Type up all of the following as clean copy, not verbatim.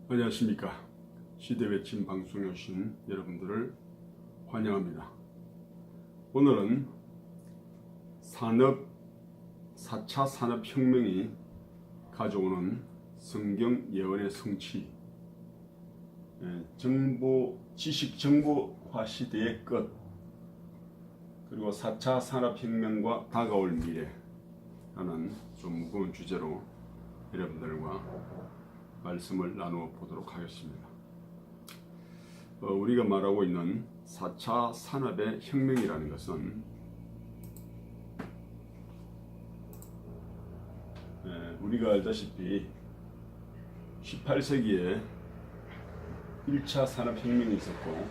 안녕하십니까. 시대외침 방송에 오신 여러분들을 환영합니다. 오늘은 4차 산업혁명이 가져오는 성경 예언의 성취, 지식 정보화 시대의 끝, 그리고 4차 산업혁명과 다가올 미래라는 좀 무거운 주제로 여러분들과 말씀을 나누어 보도록 하겠습니다. 우리가 말하고 있는 4차 산업의 혁명이라는 것은 우리가 알다시피 18세기에 1차 산업혁명이 있었고,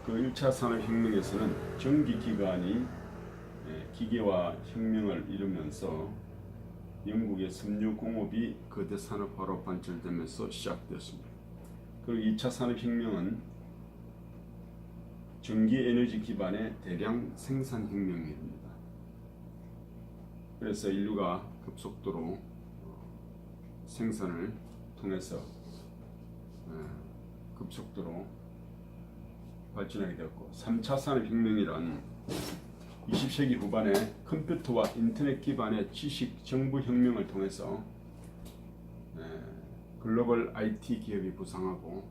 그 1차 산업혁명에서는 전기기관이 기계화 혁명을 이루면서 영국의 섬유공업이 거대 산업화로 발전되면서 시작되었습니다. 그리고 2차 산업혁명은 전기에너지 기반의 대량 생산혁명입니다. 그래서 인류가 급속도로 생산을 통해서 급속도로 발전하게 되었고, 3차 산업혁명이란 20세기 후반에 컴퓨터와 인터넷 기반의 지식 정보 혁명을 통해서 글로벌 IT 기업이 부상하고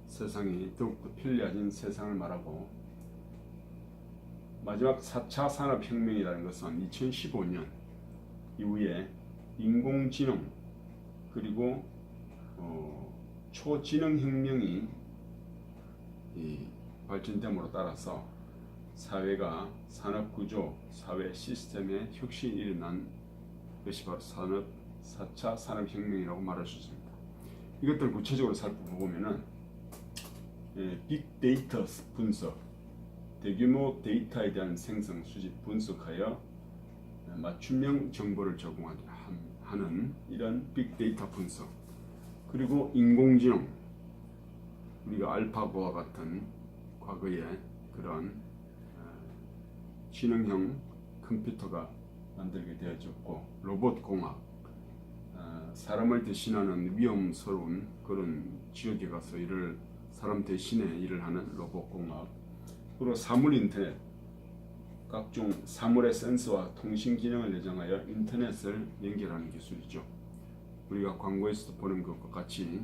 세상이 더욱더 편리해진 세상을 말하고, 마지막 4차 산업혁명이라는 것은 2015년 이후에 인공지능 그리고 초지능혁명이 발전됨으로 따라서 사회가 산업구조, 사회 시스템의 혁신이 일어난 것이 바로 4차 산업혁명이라고 말할 수 있습니다. 이것들을 구체적으로 살펴보면은 빅데이터 분석, 대규모 데이터에 대한 생성, 수집, 분석하여 맞춤형 정보를 제공하게 하는 이런 빅데이터 분석, 그리고 인공지능, 우리가 알파고와 같은 과거에 그런 지능형 컴퓨터가 만들게 되어졌고, 로봇공학, 사람을 대신하는 위험스러운 그런 지역에 가서 사람 대신에 일을 하는 로봇공학, 그리고 사물인터넷, 각종 사물의 센서와 통신 기능을 내장하여 인터넷을 연결하는 기술이죠. 우리가 광고에서도 보는 것과 같이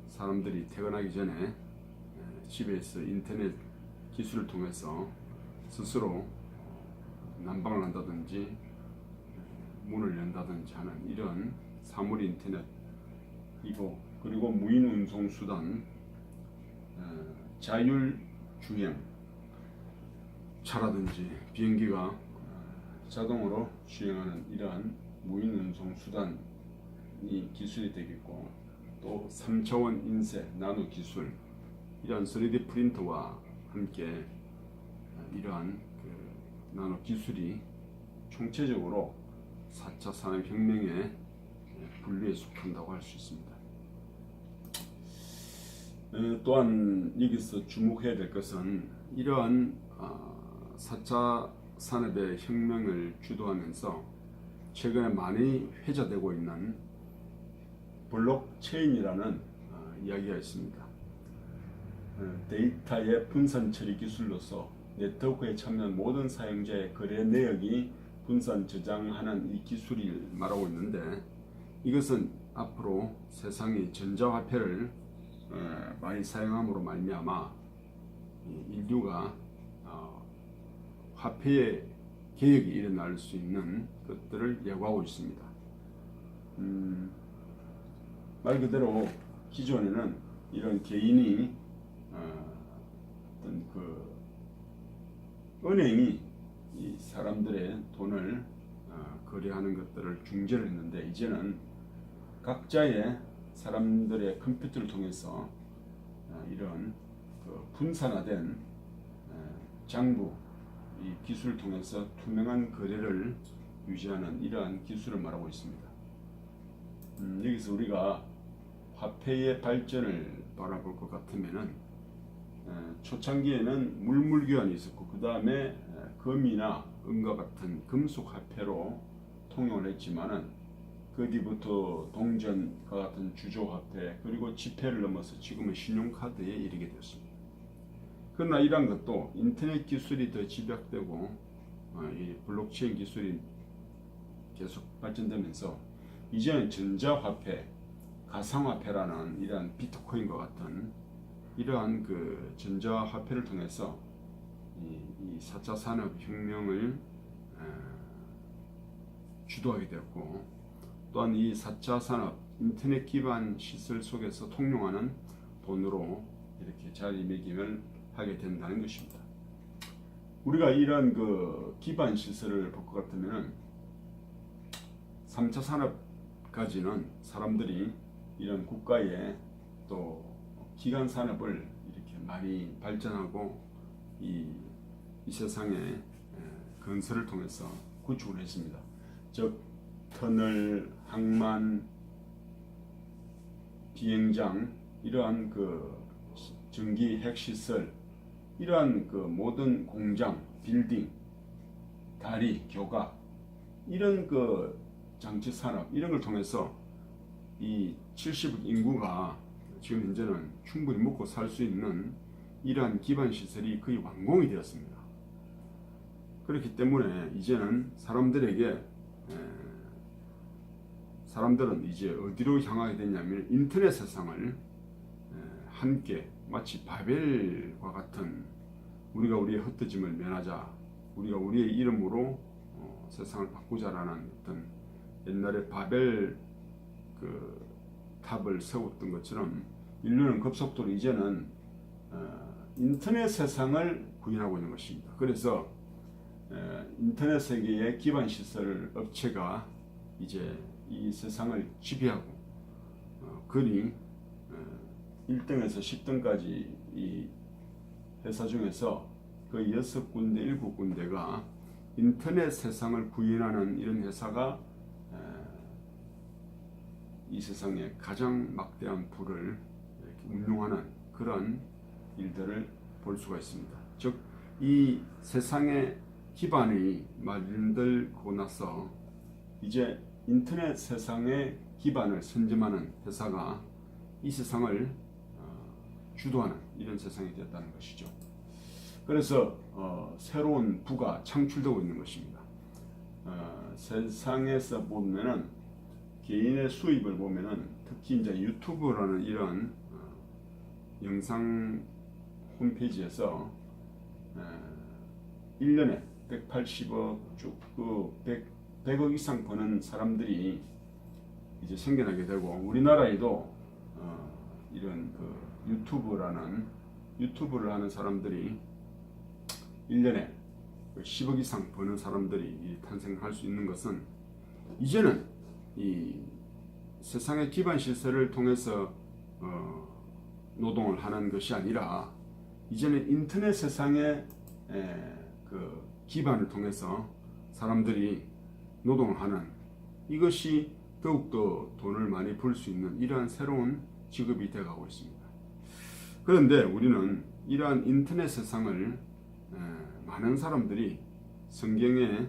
사람들이 퇴근하기 전에 집에서 인터넷 기술을 통해서 스스로 난방을 한다든지 문을 연다든지 하는 이런 사물 인터넷이고, 그리고 무인 운송 수단, 자율주행, 차라든지 비행기가 자동으로 주행하는 이러한 무인 운송 수단이 기술이 되겠고, 또 3차원 인쇄, 나노 기술, 이러한 3D 프린터와 함께 이러한 나노 기술이 총체적으로 4차 산업혁명의 분류에 속한다고 할 수 있습니다. 또한 여기서 주목해야 될 것은 이러한 4차 산업의 혁명을 주도하면서 최근에 많이 회자되고 있는 블록체인이라는 이야기가 있습니다. 데이터의 분산 처리 기술로서 네트워크에 참여한 모든 사용자의 거래 내역이 분산 저장하는 이 기술을 말하고 있는데, 이것은 앞으로 세상이 전자화폐를 많이 사용함으로 말미암아 인류가 화폐의 개혁이 일어날 수 있는 것들을 예고하고 있습니다. 말 그대로 기존에는 이런 개인이 어떤 은행이 이 사람들의 돈을 거래하는 것들을 중재를 했는데, 이제는 각자의 사람들의 컴퓨터를 통해서 이런 분산화된 장부, 이 기술을 통해서 투명한 거래를 유지하는 이러한 기술을 말하고 있습니다. 여기서 우리가 화폐의 발전을 바라볼 것 같으면은 초창기에는 물물교환이 있었고, 그 다음에 금이나 은과 같은 금속 화폐로 통용을 했지만은 그 뒤부터 동전과 같은 주조화폐 그리고 지폐를 넘어서 지금은 신용카드에 이르게 되었습니다. 그러나 이러한 것도 인터넷 기술이 더 집약되고 이 블록체인 기술이 계속 발전되면서 이제는 전자화폐, 가상화폐라는 이러한 비트코인과 같은 이러한 그 전자화폐를 통해서 이 4차 산업혁명을 주도하게 되었고, 또한 이 4차 산업 인터넷 기반 시설 속에서 통용하는 돈으로 이렇게 자리매김을 하게 된다는 것입니다. 우리가 이런 그 기반 시설을 볼 것 같으면 3차 산업까지는 사람들이 이런 국가의 또 기간 산업을 이렇게 많이 발전하고 이 세상의 건설을 통해서 구축을 했습니다. 즉 터널, 항만, 비행장 이러한 그 전기 핵시설 이러한 그 모든 공장, 빌딩, 다리, 교각 이런 그 장치 산업 이런 걸 통해서 이 70억 인구가 지금 현재는 충분히 먹고 살 수 있는 이러한 기반 시설이 거의 완공이 되었습니다. 그렇기 때문에 이제는 사람들은 이제 어디로 향하게 됐냐면 인터넷 세상을 함께 마치 바벨과 같은 우리가 우리의 흩어짐을 면하자, 우리가 우리의 이름으로 세상을 바꾸자라는 어떤 옛날에 바벨 그 탑을 세웠던 것처럼 인류는 급속도로 이제는 인터넷 세상을 구현하고 있는 것입니다. 그래서 인터넷 세계의 기반 시설 업체가 이제 이 세상을 지배하고 그리 1등에서 10등까지 이 회사 중에서 그 6군데, 7군데가 인터넷 세상을 구현하는 이런 회사가 이 세상에 가장 막대한 부를 이렇게 운용하는 그런 일들을 볼 수가 있습니다. 즉, 이 세상의 기반이 마련되고 나서 이제 인터넷 세상의 기반을 선점하는 회사가 이 세상을 주도하는 이런 세상이 되었다는 것이죠. 그래서 새로운 부가 창출되고 있는 것입니다. 세상에서 보면은 개인의 수입을 보면은 특히 이제 유튜브라는 이런 영상 홈페이지에서 1년에 180억 쭉 100억 이상 버는 사람들이 이제 생겨나게 되고 우리나라에도 이런 그 유튜브를 하는 사람들이 1년에 10억 이상 버는 사람들이 탄생할 수 있는 것은 이제는 이 세상의 기반 시설을 통해서 노동을 하는 것이 아니라 이제는 인터넷 세상의 그 기반을 통해서 사람들이 노동을 하는 이것이 더욱더 돈을 많이 벌 수 있는 이러한 새로운 직업이 되어가고 있습니다. 그런데 우리는 이러한 인터넷 세상을 많은 사람들이 성경의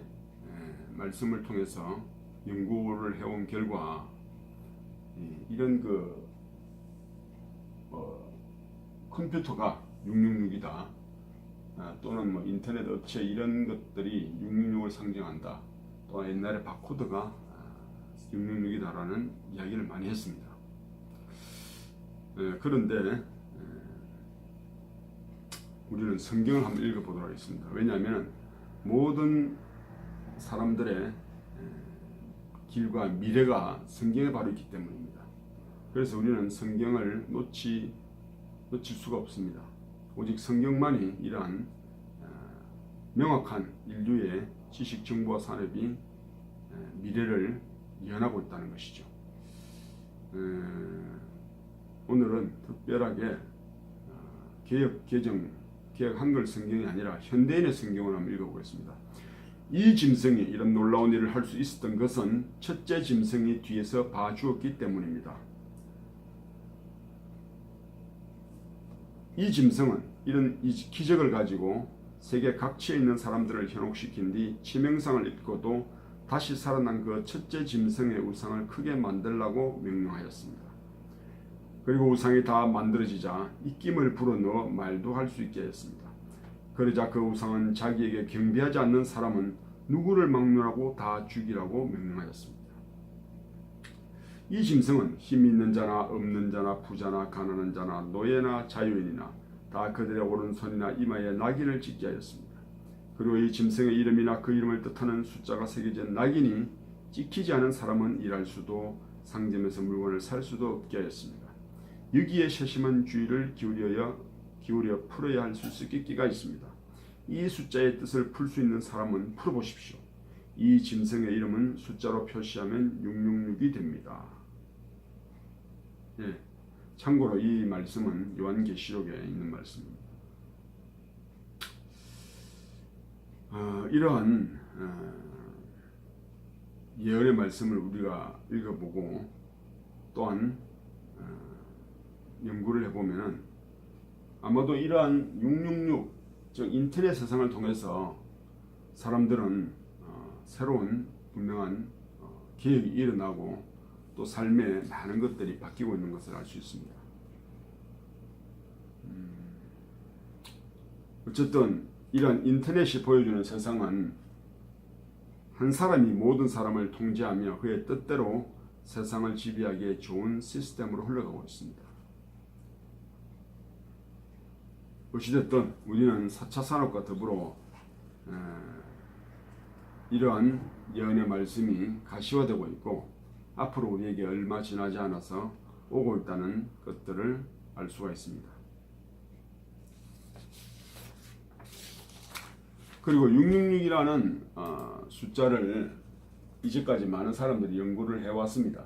말씀을 통해서 연구를 해온 결과 이런 그 컴퓨터가 666이다 또는 뭐 인터넷 업체 이런 것들이 666을 상징한다 또 옛날에 바코드가 666이다라는 이야기를 많이 했습니다. 그런데 우리는 성경을 한번 읽어보도록 하겠습니다. 왜냐하면 모든 사람들의 길과 미래가 성경에 바로 있기 때문입니다. 그래서 우리는 성경을 놓칠 수가 없습니다. 오직 성경만이 이러한 명확한 인류의 지식 정보와 산업이 미래를 예언하고 있다는 것이죠. 오늘은 특별하게 개역 한글 성경이 아니라 현대인의 성경을 한번 읽어보겠습니다. 이 짐승이 이런 놀라운 일을 할 수 있었던 것은 첫째 짐승이 뒤에서 봐주었기 때문입니다. 이 짐승은 이런 기적을 가지고 세계 각지에 있는 사람들을 현혹시킨 뒤 치명상을 입고도 다시 살아난 그 첫째 짐승의 우상을 크게 만들라고 명령하였습니다. 그리고 우상이 다 만들어지자 입김을 불어넣어 말도 할 수 있게 했습니다. 그러자 그 우상은 자기에게 경배하지 않는 사람은 누구를 막론하고 다 죽이라고 명령하였습니다. 이 짐승은 힘 있는 자나 없는 자나 부자나 가난한 자나 노예나 자유인이나 다 그들의 오른손이나 이마에 낙인을 찍게 하였습니다. 그리고 이 짐승의 이름이나 그 이름을 뜻하는 숫자가 새겨진 낙인이 찍히지 않은 사람은 일할 수도 상점에서 물건을 살 수도 없게 하였습니다. 여기에 세심한 주의를 기울여 풀어야 할 수수께끼가 있습니다. 이 숫자의 뜻을 풀 수 있는 사람은 풀어보십시오. 이 짐승의 이름은 숫자로 표시하면 666이 됩니다. 예, 참고로 이 말씀은 요한계시록에 있는 말씀입니다. 이러한 예언의 말씀을 우리가 읽어보고 또한 연구를 해보면 아마도 이러한 666, 즉 인터넷 세상을 통해서 사람들은 새로운 분명한 개혁이 일어나고 또 삶에 많은 것들이 바뀌고 있는 것을 알 수 있습니다. 어쨌든 이런 인터넷이 보여주는 세상은 한 사람이 모든 사람을 통제하며 그의 뜻대로 세상을 지배하기에 좋은 시스템으로 흘러가고 있습니다. 어찌됐든 우리는 4차 산업과 더불어 이러한 예언의 말씀이 가시화되고 있고 앞으로 우리에게 얼마 지나지 않아서 오고 있다는 것들을 알 수가 있습니다. 그리고 666이라는 숫자를 이제까지 많은 사람들이 연구를 해왔습니다.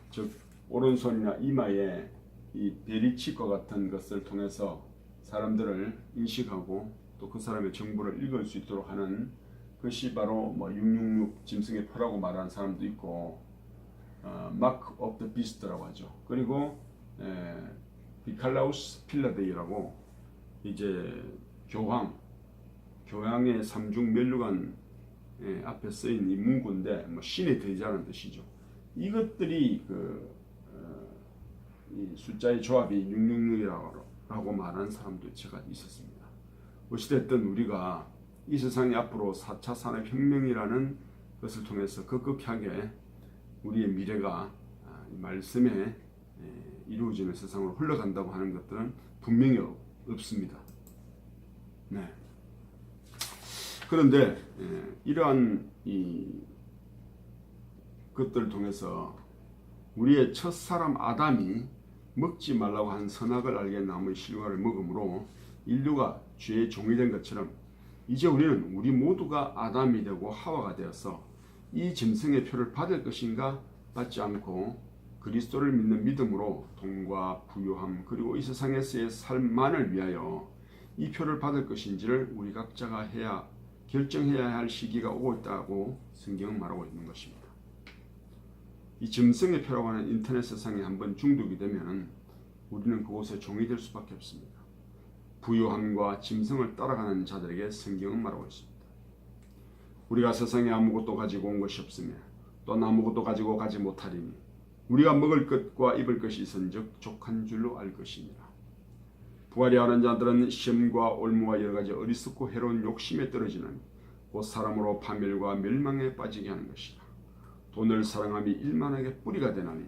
즉 오른손이나 이마에 이 베리칩과 같은 것을 통해서 사람들을 인식하고 또 그 사람의 정보를 읽을 수 있도록 하는 것이 바로 666 짐승의 표라고 말하는 사람도 있고 마크 오브 더 비스트라고 하죠. 그리고 비칼라우스 필라데이라고 이제 교황의 삼중 면류관 앞에 쓰인 이 문구인데 신의 대자라는 뜻이죠. 이것들이 이 숫자의 조합이 666이라고 말하는 사람도 제가 있었습니다. 어찌됐든 우리가 이 세상이 앞으로 4차 산업혁명이라는 것을 통해서 급격하게 우리의 미래가 이 말씀에 이루어지는 세상으로 흘러간다고 하는 것들은 분명히 없습니다. 네. 그런데 이러한 것들을 통해서 우리의 첫사람 아담이 먹지 말라고 한 선악을 알게 나무의 실과를 먹음으로 인류가 죄의 종이 된 것처럼 이제 우리는 우리 모두가 아담이 되고 하와가 되어서 이 짐승의 표를 받을 것인가 받지 않고 그리스도를 믿는 믿음으로 돈과 부유함 그리고 이 세상에서의 삶만을 위하여 이 표를 받을 것인지를 우리 각자가 결정해야 할 시기가 오고 있다고 성경은 말하고 있는 것입니다. 이 짐승의 표라고 하는 인터넷 세상에 한번 중독이 되면 우리는 그곳에 종이 될 수밖에 없습니다. 부유함과 짐승을 따라가는 자들에게 성경은 말하고 있습니다. 우리가 세상에 아무것도 가지고 온 것이 없으며 또한 아무것도 가지고 가지 못하리니 우리가 먹을 것과 입을 것이 있은즉 족한 줄로 알 것이니라. 부활이 하는 자들은 시험과 올무와 여러가지 어리석고 해로운 욕심에 떨어지는 곧 사람으로 파멸과 멸망에 빠지게 하는 것이라. 돈을 사랑함이 일만하게 뿌리가 되나니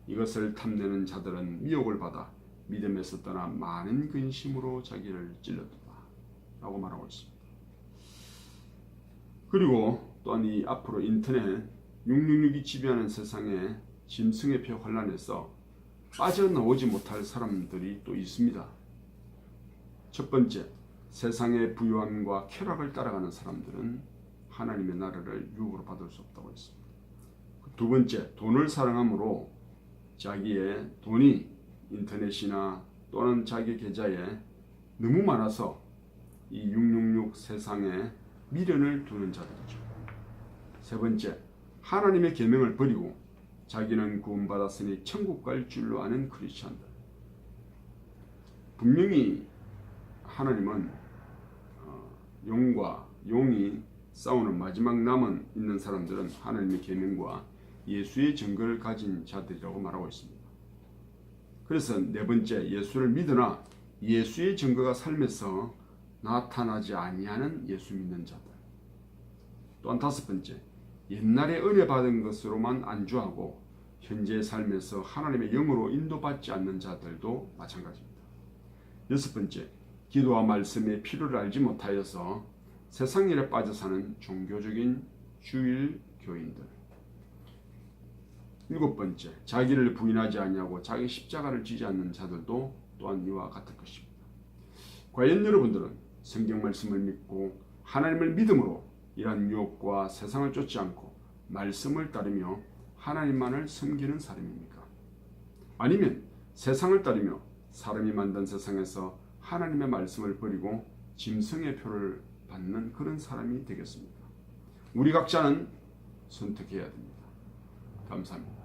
이것을 탐내는 자들은 미혹을 받아 믿음에서 떠나 많은 근심으로 자기를 찔렀다 라고 말하고 있습니다. 그리고 또한 이 앞으로 인터넷 666이 지배하는 세상에 짐승의 표 환란에서 빠져나오지 못할 사람들이 또 있습니다. 첫 번째, 세상의 부유함과 쾌락을 따라가는 사람들은 하나님의 나라를 유혹으로 받을 수 없다고 했습니다. 두 번째, 돈을 사랑함으로 자기의 돈이 인터넷이나 또는 자기 계좌에 너무 많아서 이 666 세상에 미련을 두는 자들이죠. 세 번째, 하나님의 계명을 버리고 자기는 구원받았으니 천국 갈 줄로 아는 크리스찬들. 분명히 하나님은 용이 싸우는 마지막 남은 있는 사람들은 하나님의 계명과 예수의 증거를 가진 자들이라고 말하고 있습니다. 그래서 네 번째, 예수를 믿으나 예수의 증거가 삶에서 나타나지 아니하는 예수 믿는 자들. 또한 다섯 번째, 옛날에 은혜 받은 것으로만 안주하고 현재의 삶에서 하나님의 영으로 인도받지 않는 자들도 마찬가지입니다. 여섯 번째, 기도와 말씀의 필요를 알지 못하여서 세상 일에 빠져 사는 종교적인 주일 교인들. 일곱 번째, 자기를 부인하지 아니하고 자기 십자가를 지지 않는 자들도 또한 이와 같을 것입니다. 과연 여러분들은 성경 말씀을 믿고 하나님을 믿음으로 이러한 유혹과 세상을 쫓지 않고 말씀을 따르며 하나님만을 섬기는 사람입니까? 아니면 세상을 따르며 사람이 만든 세상에서 하나님의 말씀을 버리고 짐승의 표를 받는 그런 사람이 되겠습니까? 우리 각자는 선택해야 됩니다. 감사합니다.